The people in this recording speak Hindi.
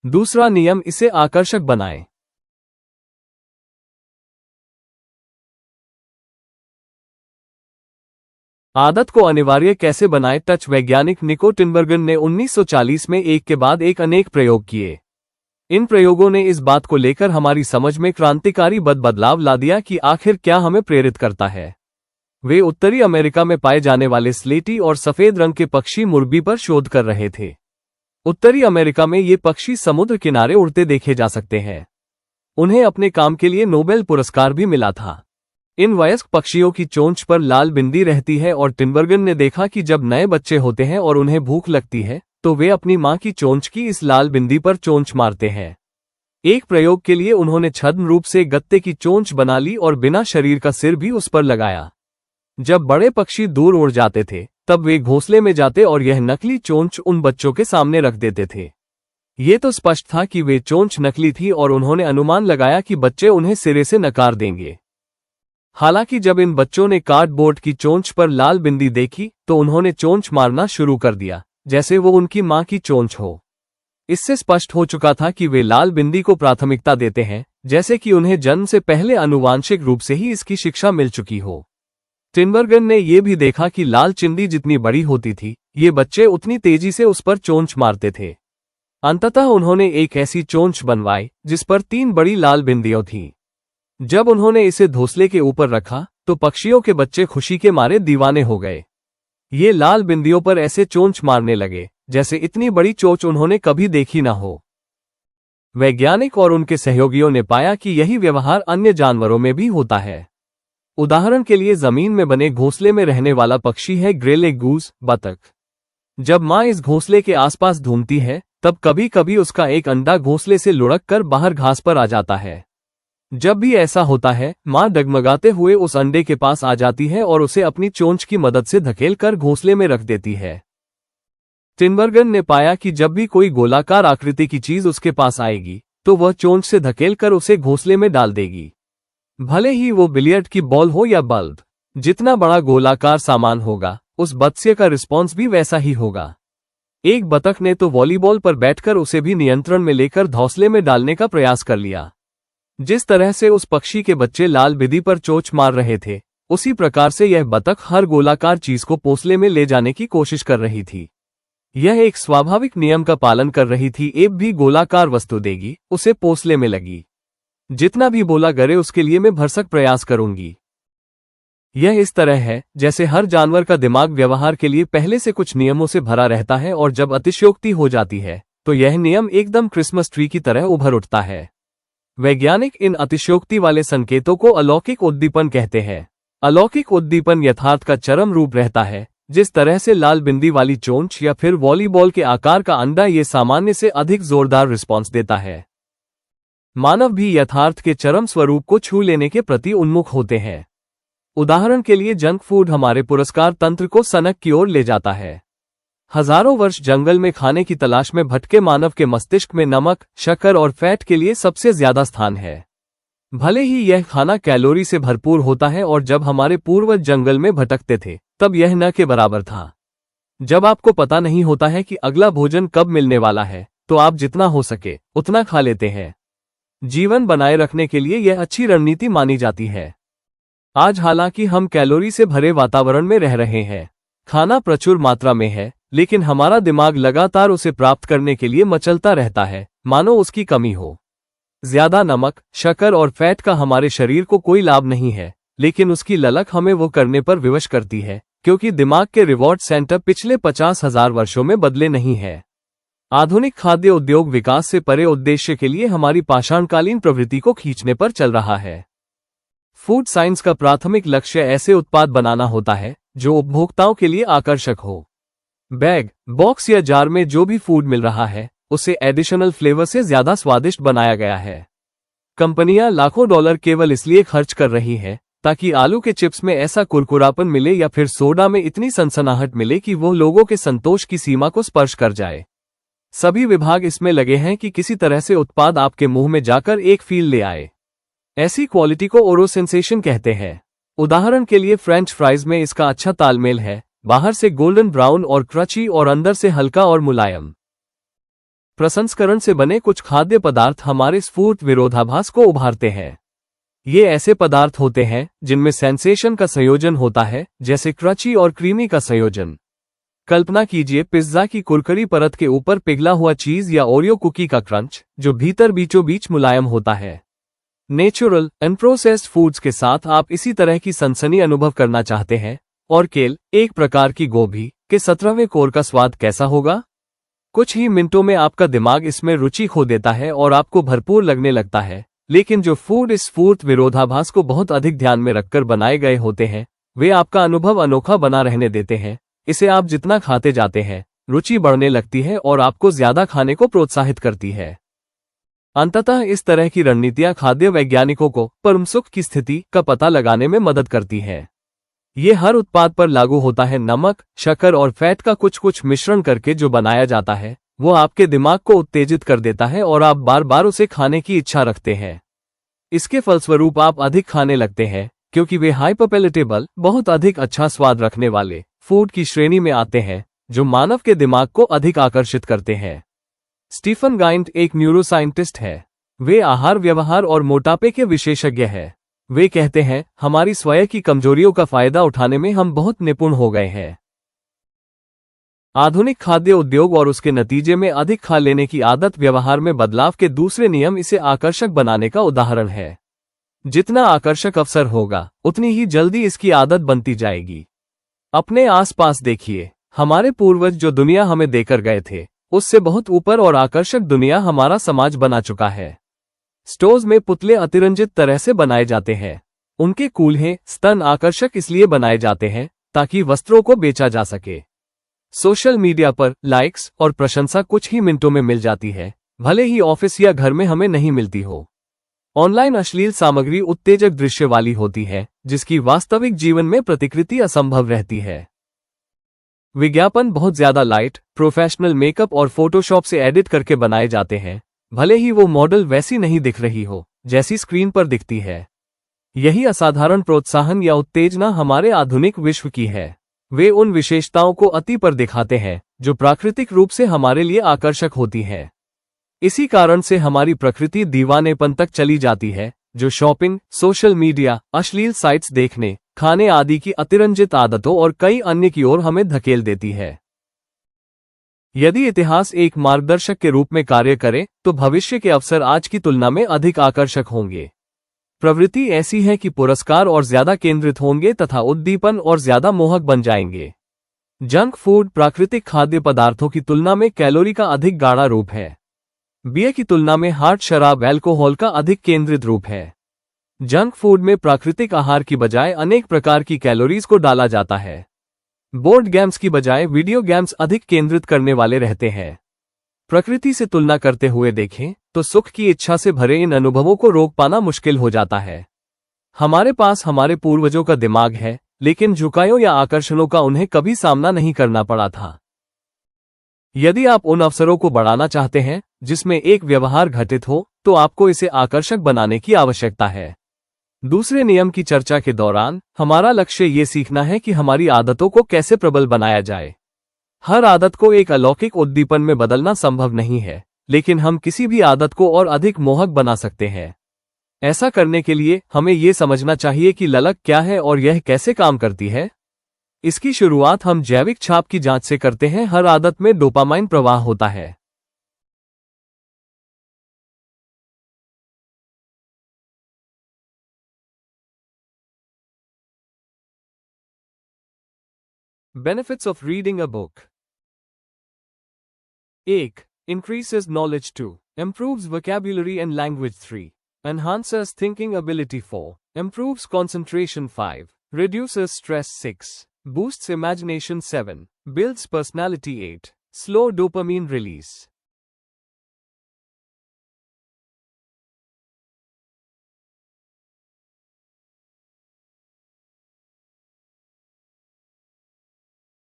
दूसरा नियम, इसे आकर्षक बनाएं। आदत को अनिवार्य कैसे बनाएं? टच वैज्ञानिक निको टिनबर्गन ने 1940 में एक के बाद एक अनेक प्रयोग किए। इन प्रयोगों ने इस बात को लेकर हमारी समझ में क्रांतिकारी बदलाव ला दिया कि आखिर क्या हमें प्रेरित करता है। वे उत्तरी अमेरिका में पाए जाने वाले स्लेटी और सफेद रंग के पक्षी मुर्गी पर शोध कर रहे थे। उत्तरी अमेरिका में ये पक्षी समुद्र किनारे उड़ते देखे जा सकते हैं। उन्हें अपने काम के लिए नोबेल पुरस्कार भी मिला था। इन वयस्क पक्षियों की चोंच पर लाल बिंदी रहती है और टिनबर्गन ने देखा कि जब नए बच्चे होते हैं और उन्हें भूख लगती है तो वे अपनी मां की चोंच की इस लाल बिंदी पर चोंच मारते हैं। एक प्रयोग के लिए उन्होंने छद्म रूप से गत्ते की चोंच बना ली और बिना शरीर का सिर भी उस पर लगाया। जब बड़े पक्षी दूर उड़ जाते थे तब वे घोंसले में जाते और यह नकली चोंच उन बच्चों के सामने रख देते थे। ये तो स्पष्ट था कि वे चोंच नकली थी और उन्होंने अनुमान लगाया कि बच्चे उन्हें सिरे से नकार देंगे। हालांकि जब इन बच्चों ने कार्डबोर्ड की चोंच पर लाल बिंदी देखी तो उन्होंने चोंच मारना शुरू कर दिया जैसे वो उनकी मां की चोंच हो। इससे स्पष्ट हो चुका था कि वे लाल बिंदी को प्राथमिकता देते हैं, जैसे कि उन्हें जन्म से पहले आनुवांशिक रूप से ही इसकी शिक्षा मिल चुकी हो। टिनबर्गन ने यह भी देखा कि लाल चिंदी जितनी बड़ी होती थी, ये बच्चे उतनी तेजी से उस पर चोंच मारते थे। अंततः उन्होंने एक ऐसी चोंच बनवाई जिस पर 3 बड़ी लाल बिंदियां थीं। जब उन्होंने इसे घोंसले के ऊपर रखा तो पक्षियों के बच्चे खुशी के मारे दीवाने हो गए। ये लाल बिंदियों पर ऐसे चोंच मारने लगे जैसे इतनी बड़ी चोंच उन्होंने कभी देखी ना हो। वैज्ञानिक और उनके सहयोगियों ने पाया कि यही व्यवहार अन्य जानवरों में भी होता है। उदाहरण के लिए जमीन में बने घोंसले में रहने वाला पक्षी है ग्रे लेग गूस, बतख। जब मां इस घोंसले के आसपास घूमती है तब कभी कभी उसका एक अंडा घोंसले से लुढ़क कर बाहर घास पर आ जाता है। जब भी ऐसा होता है मां डगमगाते हुए उस अंडे के पास आ जाती है और उसे अपनी चोंच की मदद से धकेलकर घोंसले में रख देती है। टिनबर्गन ने पाया कि जब भी कोई गोलाकार आकृति की चीज उसके पास आएगी तो वह चोंच से धकेलकर उसे घोंसले में डाल देगी। भले ही वो बिलियर्ड की बॉल हो या बल्ब, जितना बड़ा गोलाकार सामान होगा उस बत्स्य का रिस्पॉन्स भी वैसा ही होगा। एक बतख ने तो वॉलीबॉल पर बैठकर उसे भी नियंत्रण में लेकर घोंसले में डालने का प्रयास कर लिया। जिस तरह से उस पक्षी के बच्चे लाल बिंदी पर चोंच मार रहे थे, उसी प्रकार से यह बतख हर गोलाकार चीज को पोंसले में ले जाने की कोशिश कर रही थी। यह एक स्वाभाविक नियम का पालन कर रही थी। एब भी गोलाकार वस्तु देगी, उसे पोंसले में लगी। जितना भी बोला करे उसके लिए मैं भरसक प्रयास करूंगी। यह इस तरह है जैसे हर जानवर का दिमाग व्यवहार के लिए पहले से कुछ नियमों से भरा रहता है और जब अतिशयोक्ति हो जाती है तो यह नियम एकदम क्रिसमस ट्री की तरह उभर उठता है। वैज्ञानिक इन अतिशयोक्ति वाले संकेतों को अलौकिक उद्दीपन कहते हैं। अलौकिक उद्दीपन यथार्थ का चरम रूप रहता है। जिस तरह से लाल बिंदी वाली चोंच या फिर वॉलीबॉल के आकार का अंडा ये सामान्य से अधिक जोरदार रिस्पॉन्स देता है। मानव भी यथार्थ के चरम स्वरूप को छू लेने के प्रति उन्मुख होते हैं। उदाहरण के लिए जंक फूड हमारे पुरस्कार तंत्र को सनक की ओर ले जाता है। हजारों वर्ष जंगल में खाने की तलाश में भटके मानव के मस्तिष्क में नमक, शक्कर और फैट के लिए सबसे ज्यादा स्थान है। भले ही यह खाना कैलोरी से भरपूर होता है और जब हमारे पूर्वज जंगल में भटकते थे तब यह न के बराबर था। जब आपको पता नहीं होता है कि अगला भोजन कब मिलने वाला है तो आप जितना हो सके उतना खा लेते हैं। जीवन बनाए रखने के लिए यह अच्छी रणनीति मानी जाती है। आज हालांकि हम कैलोरी से भरे वातावरण में रह रहे हैं, खाना प्रचुर मात्रा में है, लेकिन हमारा दिमाग लगातार उसे प्राप्त करने के लिए मचलता रहता है मानो उसकी कमी हो। ज्यादा नमक, शक्कर और फैट का हमारे शरीर को कोई लाभ नहीं है, लेकिन उसकी ललक हमें वो करने पर विवश करती है क्योंकि दिमाग के रिवॉर्ड सेंटर पिछले 50,000 वर्षों में बदले नहीं है। आधुनिक खाद्य उद्योग विकास से परे उद्देश्य के लिए हमारी पाषाणकालीन प्रवृत्ति को खींचने पर चल रहा है। फूड साइंस का प्राथमिक लक्ष्य ऐसे उत्पाद बनाना होता है जो उपभोक्ताओं के लिए आकर्षक हो। बैग, बॉक्स या जार में जो भी फूड मिल रहा है उसे एडिशनल फ्लेवर से ज्यादा स्वादिष्ट बनाया गया है। कंपनियां लाखों डॉलर केवल इसलिए खर्च कर रही हैं ताकि आलू के चिप्स में ऐसा कुरकुरापन मिले या फिर सोडा में इतनी सनसनाहट मिले कि वो लोगों के संतोष की सीमा को स्पर्श कर जाए। सभी विभाग इसमें लगे हैं कि किसी तरह से उत्पाद आपके मुंह में जाकर एक फील ले आए। ऐसी क्वालिटी को ओरो सेंसेशन कहते हैं। उदाहरण के लिए फ्रेंच फ्राइज में इसका अच्छा तालमेल है, बाहर से गोल्डन ब्राउन और क्रची और अंदर से हल्का और मुलायम। प्रसंस्करण से बने कुछ खाद्य पदार्थ हमारे स्फूर्त विरोधाभास को उभारते हैं। ये ऐसे पदार्थ होते हैं जिनमें सेंसेशन का संयोजन होता है, जैसे क्रंची और क्रीमी का संयोजन। कल्पना कीजिए पिज्जा की कुरकुरी परत के ऊपर पिघला हुआ चीज या ओरियो कुकी का क्रंच, जो भीतर बीचों बीच मुलायम होता है। नेचुरल अनप्रोसेस्ड फूड्स के साथ आप इसी तरह की सनसनी अनुभव करना चाहते हैं। और केल, एक प्रकार की गोभी, के 17वें कोर का स्वाद कैसा होगा? कुछ ही मिनटों में आपका दिमाग इसमें रुचि खो देता है और आपको भरपूर लगने लगता है। लेकिन जो फूड इस स्फूर्त विरोधाभास को बहुत अधिक ध्यान में रखकर बनाए गए होते हैं, वे आपका अनुभव अनोखा बना रहने देते हैं। इसे आप जितना खाते जाते हैं, रुचि बढ़ने लगती है और आपको ज्यादा खाने को प्रोत्साहित करती है। अंततः इस तरह की रणनीतियां खाद्य वैज्ञानिकों को परम सुख की स्थिति का पता लगाने में मदद करती हैं। ये हर उत्पाद पर लागू होता है। नमक, शक्कर और फैट का कुछ कुछ मिश्रण करके जो बनाया जाता है, वो आपके दिमाग को उत्तेजित कर देता है और आप बार बार उसे खाने की इच्छा रखते हैं। इसके फलस्वरूप आप अधिक खाने लगते हैं, क्योंकि वे हाइपरपैलेटेबल, बहुत अधिक अच्छा स्वाद रखने वाले फूड की श्रेणी में आते हैं, जो मानव के दिमाग को अधिक आकर्षित करते हैं। स्टीफन गाइंट एक न्यूरोसाइंटिस्ट है। वे आहार व्यवहार और मोटापे के विशेषज्ञ हैं। वे कहते हैं, हमारी स्वयं की कमजोरियों का फायदा उठाने में हम बहुत निपुण हो गए हैं। आधुनिक खाद्य उद्योग और उसके नतीजे में अधिक खा लेने की आदत व्यवहार में बदलाव के दूसरे नियम इसे आकर्षक बनाने का उदाहरण है। जितना आकर्षक अवसर होगा, उतनी ही जल्दी इसकी आदत बनती जाएगी। अपने आसपास देखिए, हमारे पूर्वज जो दुनिया हमें देकर गए थे, उससे बहुत ऊपर और आकर्षक दुनिया हमारा समाज बना चुका है। स्टोर्स में पुतले अतिरंजित तरह से बनाए जाते हैं। उनके कूल्हे स्तन आकर्षक इसलिए बनाए जाते हैं ताकि वस्त्रों को बेचा जा सके। सोशल मीडिया पर लाइक्स और प्रशंसा कुछ ही मिनटों में मिल जाती है, भले ही ऑफिस या घर में हमें नहीं मिलती हो। ऑनलाइन अश्लील सामग्री उत्तेजक दृश्य वाली होती है, जिसकी वास्तविक जीवन में प्रतिकृति असंभव रहती है। विज्ञापन बहुत ज्यादा लाइट, प्रोफेशनल मेकअप और फोटोशॉप से एडिट करके बनाए जाते हैं, भले ही वो मॉडल वैसी नहीं दिख रही हो जैसी स्क्रीन पर दिखती है। यही असाधारण प्रोत्साहन या उत्तेजना हमारे आधुनिक विश्व की है। वे उन विशेषताओं को अति पर दिखाते हैं जो प्राकृतिक रूप से हमारे लिए आकर्षक होती हैं। इसी कारण से हमारी प्रकृति दीवानेपन तक चली जाती है, जो शॉपिंग, सोशल मीडिया, अश्लील साइट्स देखने, खाने आदि की अतिरंजित आदतों और कई अन्य की ओर हमें धकेल देती है। यदि इतिहास एक मार्गदर्शक के रूप में कार्य करे, तो भविष्य के अवसर आज की तुलना में अधिक आकर्षक होंगे। प्रवृत्ति ऐसी है कि पुरस्कार और ज्यादा केंद्रित होंगे तथा उद्दीपन और ज्यादा मोहक बन जाएंगे। जंक फूड प्राकृतिक खाद्य पदार्थों की तुलना में कैलोरी का अधिक गाढ़ा रूप है। बियर की तुलना में हार्ड शराब अल्कोहल का अधिक केंद्रित रूप है। जंक फूड में प्राकृतिक आहार की बजाय अनेक प्रकार की कैलोरीज को डाला जाता है। बोर्ड गेम्स की बजाय वीडियो गेम्स अधिक केंद्रित करने वाले रहते हैं। प्रकृति से तुलना करते हुए देखें तो सुख की इच्छा से भरे इन अनुभवों को रोक पाना मुश्किल हो जाता है। हमारे पास हमारे पूर्वजों का दिमाग है, लेकिन झुकायों या आकर्षणों का उन्हें कभी सामना नहीं करना पड़ा था। यदि आप उन अवसरों को बढ़ाना चाहते हैं जिसमें एक व्यवहार घटित हो, तो आपको इसे आकर्षक बनाने की आवश्यकता है। दूसरे नियम की चर्चा के दौरान हमारा लक्ष्य ये सीखना है कि हमारी आदतों को कैसे प्रबल बनाया जाए। हर आदत को एक अलौकिक उद्दीपन में बदलना संभव नहीं है, लेकिन हम किसी भी आदत को और अधिक मोहक बना सकते हैं। ऐसा करने के लिए हमें ये समझना चाहिए कि ललक क्या है और यह कैसे काम करती है। इसकी शुरुआत हम जैविक छाप की जांच से करते हैं। हर आदत में डोपामाइन प्रवाह होता है। Benefits of reading a book. 1. Increases knowledge. 2. Improves vocabulary and language. 3. Enhances thinking ability. 4. Improves concentration. 5. Reduces stress. 6. Boosts imagination. 7. Builds personality. 8. Slow dopamine release.